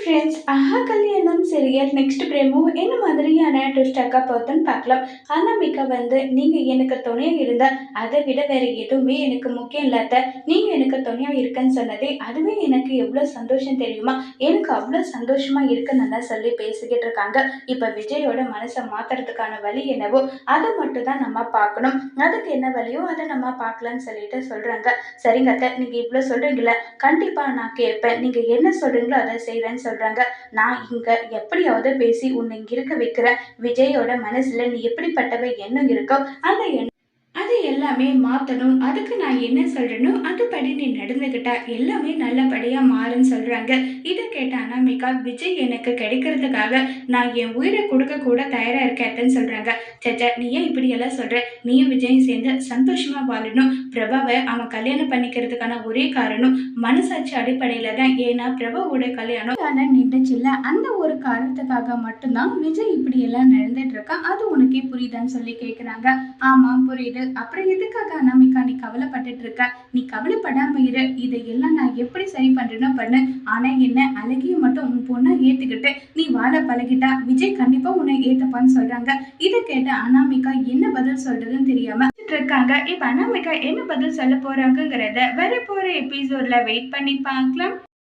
Friends, ஆஹா கல்யாணம் serial next பிரேமோ என்ன மாதிரியான ட்விஸ்ட் ஆக்க போகுதுன்னு பார்க்கலாம். அனாமிகா நீங்க எனக்கு துணையா இருந்தா அதை விட வேற எதுவுமே எனக்கு முக்கியம் இல்லாத நீங்க எனக்கு துணையா இருக்கேன்னு சொன்னதே அதுவே எனக்கு எவ்வளவு சந்தோஷம் தெரியுமா. எனக்கு அவ்வளவு சந்தோஷமா இருக்குன்னு தான் சொல்லி பேசிக்கிட்டு இருக்காங்க. இப்ப விஜயோட மனசை மாத்துறதுக்கான வழி என்னவோ அதை மட்டும் தான் நம்ம பார்க்கணும். அதுக்கு என்ன வழியோ அதை நம்ம பார்க்கலாம்னு சொல்லிட்டு சொல்றாங்க. சரிங்க அத்தை, நீங்க இவ்வளவு சொல்றீங்களா, கண்டிப்பா நான் கேட்பேன், நீங்க என்ன சொல்றீங்களோ அதை செய்யறேன்னு சொல்றாங்க. நான் இங்க எப்படியாவது பேசி உன்னை இங்க இருக்க வைக்கிறேன். விஜயோட மனசுல நீ எப்படிப்பட்டவ எண்ணம் இருக்கோ அந்த அது எல்லாமே மாத்தணும். அதுக்கு நான் என்ன சொல்றேனோ அதுபடி நீ நடந்துக்கிட்டா எல்லாமே நல்லபடியா மாறுன்னு சொல்றாங்க. இதை கேட்ட அனாமிகா, விஜய் எனக்கு கிடைக்கிறதுக்காக நான் என் உயிரை கொடுக்க கூட தயாரா இருக்கேன்னு சொல்றாங்க. சச்சா, நீ ஏன் இப்படி எல்லாம் சொல்ற? நீயும் விஜயும் சேர்ந்து சந்தோஷமா வாழணும். பிரபாவை அவன் கல்யாணம் பண்ணிக்கிறதுக்கான ஒரே காரணம் மனசாட்சி அடிப்படையில தான். ஏன்னா பிரபாவோட கல்யாணம் நின்றுச்சுல்ல, அந்த ஒரு காரணத்துக்காக மட்டும்தான் விஜய் இப்படி எல்லாம் நடந்துட்டு இருக்கா. அது உனக்கே புரியுதான்னு சொல்லி கேக்குறாங்க. ஆமா புரியுது. அப்புறம் எதுக்காக அனாமிகா நீ கவலைப்பட்டுட்டு இருக்க? நீ கவலைப்படாம இரு, இதையெல்லாம் நான் எப்படி சரி பண்றேன்னு பண்ணு. ஆனா என்ன, அழகிய மட்டும் உன் பொண்ணா ஏத்துக்கிட்டு நீ வாழ பழகிட்டா விஜய் கண்டிப்பா உன்னை ஏத்துப்பான்னு சொல்றாங்க. இதை கேட்ட அனாமிகா என்ன பதில் சொல்றதுன்னு தெரியாம இருக்காங்க. இப்ப அனாமிகா என்ன பதில் சொல்ல போறாங்கிறத வரப்போற எபிசோட்ல வெயிட் பண்ணி பார்க்கலாம்.